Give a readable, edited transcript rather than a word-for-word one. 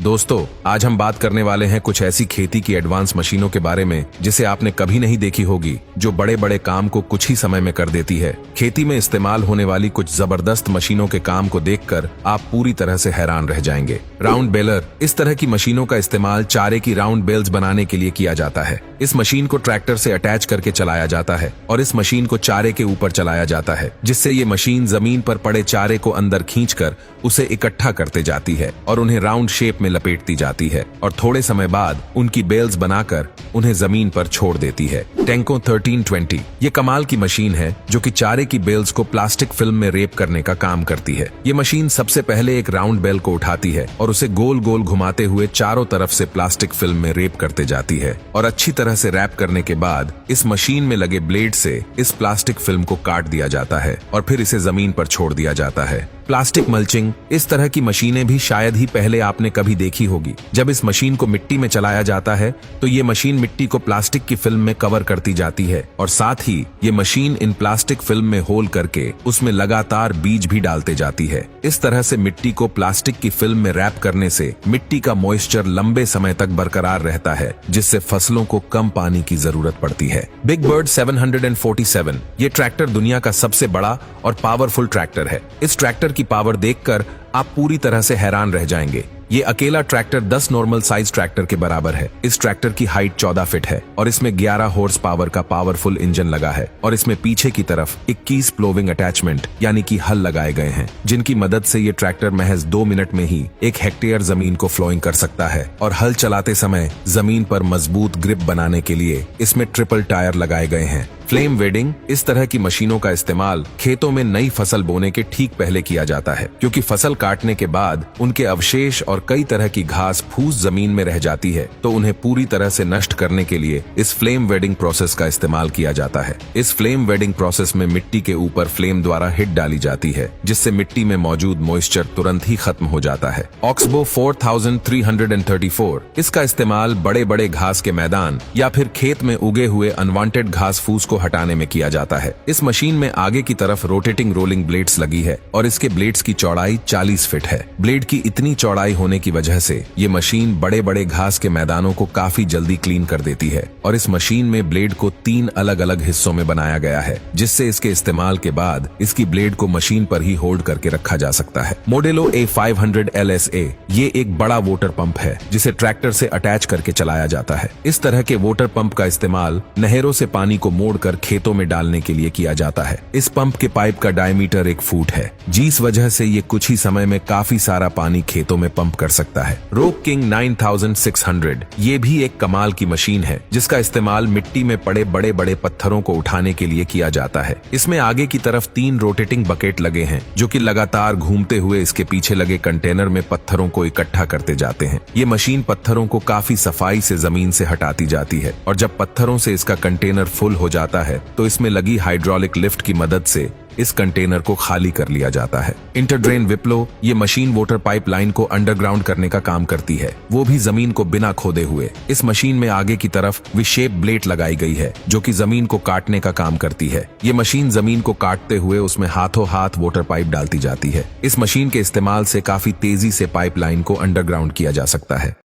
दोस्तों, आज हम बात करने वाले हैं कुछ ऐसी खेती की एडवांस मशीनों के बारे में जिसे आपने कभी नहीं देखी होगी, जो बड़े बड़े काम को कुछ ही समय में कर देती है। खेती में इस्तेमाल होने वाली कुछ जबरदस्त मशीनों के काम को देखकर आप पूरी तरह से हैरान रह जाएंगे। Round baler. इस तरह की मशीनों का इस्तेमाल चारे की राउंड बेल्स बनाने के लिए किया जाता है। इस मशीन को ट्रैक्टर से अटैच करके चलाया जाता है और इस मशीन को चारे के ऊपर चलाया जाता है, जिससे ये मशीन जमीन पर पड़े चारे को अंदर खींचकर उसे इकट्ठा करते जाती है और उन्हें राउंड शेप में लपेटती जाती है और थोड़े समय बाद उनकी बेल्स बनाकर उन्हें जमीन पर छोड़ देती है। टेंको 1320 ये कमाल की मशीन है जो कि चारे की बेल्स को प्लास्टिक फिल्म में रेप करने का काम करती है। ये मशीन सबसे पहले एक राउंड बेल को उठाती है और उसे गोल गोल घुमाते हुए चारों तरफ से प्लास्टिक फिल्म में रेप करते जाती है और अच्छी तरह से रैप करने के बाद इस मशीन में लगे ब्लेड से इस प्लास्टिक फिल्म को काट दिया जाता है और फिर इसे जमीन पर छोड़ दिया जाता है। Plastic mulching. इस तरह की मशीनें भी शायद ही पहले आपने कभी देखी होगी। जब इस मशीन को मिट्टी में चलाया जाता है तो ये मशीन मिट्टी को प्लास्टिक की फिल्म में कवर करती जाती है और साथ ही ये मशीन इन प्लास्टिक फिल्म में होल करके उसमें लगातार बीज भी डालते जाती है। इस तरह से मिट्टी को प्लास्टिक की फिल्म में रैप करने से मिट्टी का मॉइस्चर लंबे समय तक बरकरार रहता है, जिससे फसलों को कम पानी की जरूरत पड़ती है। बिग बर्ड 747 ये ट्रैक्टर दुनिया का सबसे बड़ा और पावरफुल ट्रैक्टर है। इस ट्रैक्टर की पावर देखकर आप पूरी तरह से हैरान रह जाएंगे। ये अकेला ट्रैक्टर 10 नॉर्मल साइज ट्रैक्टर के बराबर है। इस ट्रैक्टर की हाइट 14 फीट है और इसमें 11 हॉर्स पावर का पावरफुल इंजन लगा है और इसमें पीछे की तरफ 21 प्लोविंग अटैचमेंट यानी कि हल लगाए गए हैं, जिनकी मदद से ये ट्रैक्टर महज 2 मिनट में ही 1 हेक्टेयर जमीन को फ्लोइंग कर सकता है। और हल चलाते समय जमीन पर मजबूत ग्रिप बनाने के लिए इसमें ट्रिपल टायर लगाए गए हैं। Flame wedding. इस तरह की मशीनों का इस्तेमाल खेतों में नई फसल बोने के ठीक पहले किया जाता है, क्योंकि फसल काटने के बाद उनके अवशेष और कई तरह की घास फूस जमीन में रह जाती है, तो उन्हें पूरी तरह से नष्ट करने के लिए इस फ्लेम वेडिंग प्रोसेस का इस्तेमाल किया जाता है। इस फ्लेम वेडिंग प्रोसेस में मिट्टी के ऊपर फ्लेम द्वारा हिट डाली जाती है, जिससे मिट्टी में मौजूद मॉइस्चर तुरंत ही खत्म हो जाता है। ऑक्सबो 4334 इसका इस्तेमाल बड़े बड़े घास के मैदान या फिर खेत में उगे हुए अनवांटेड घास फूस को हटाने में किया जाता है। इस मशीन में आगे की तरफ रोटेटिंग रोलिंग ब्लेड्स लगी है और इसके ब्लेड्स की चौड़ाई 40 फीट है। ब्लेड की इतनी चौड़ाई होने की वजह से ये मशीन बड़े बड़े घास के मैदानों को काफी जल्दी क्लीन कर देती है और इस मशीन में ब्लेड को 3 अलग अलग हिस्सों में बनाया गया है, जिससे इसके इस्तेमाल के बाद इसकी ब्लेड को मशीन पर ही होल्ड करके रखा जा सकता है। मोडेलो A500 LSA ये एक बड़ा वाटर पंप है जिसे ट्रैक्टर से अटैच करके चलाया जाता है। इस तरह के वाटर पंप का इस्तेमाल नहरों से पानी को मोड़कर खेतों में डालने के लिए किया जाता है। इस पंप के पाइप का डायमीटर 1 फुट है, जिस वजह से ये कुछ ही समय में काफी सारा पानी खेतों में पंप कर सकता है। रोक किंग 9600 ये भी एक कमाल की मशीन है, जिसका इस्तेमाल मिट्टी में पड़े बड़े बड़े पत्थरों को उठाने के लिए किया जाता है। इसमें आगे की तरफ 3 रोटेटिंग बकेट लगे हैं, जो कि लगातार घूमते हुए इसके पीछे लगे कंटेनर में पत्थरों को इकट्ठा करते जाते हैं। ये मशीन पत्थरों को काफी सफाई से जमीन से हटाती जाती है और जब पत्थरों से इसका कंटेनर फुल हो जाता है तो इसमें लगी हाइड्रोलिक लिफ्ट की मदद से इस कंटेनर को खाली कर लिया जाता है। इंटरड्रेन विप्लो ये मशीन वाटर पाइपलाइन को अंडरग्राउंड करने का काम करती है, वो भी जमीन को बिना खोदे हुए। इस मशीन में आगे की तरफ विशेप ब्लेड लगाई गई है, जो कि जमीन को काटने का काम करती है। ये मशीन जमीन को काटते हुए उसमें हाथों हाथ वाटर पाइप डालती जाती है। इस मशीन के इस्तेमाल से काफी तेजी से पाइपलाइन को अंडरग्राउंड किया जा सकता है।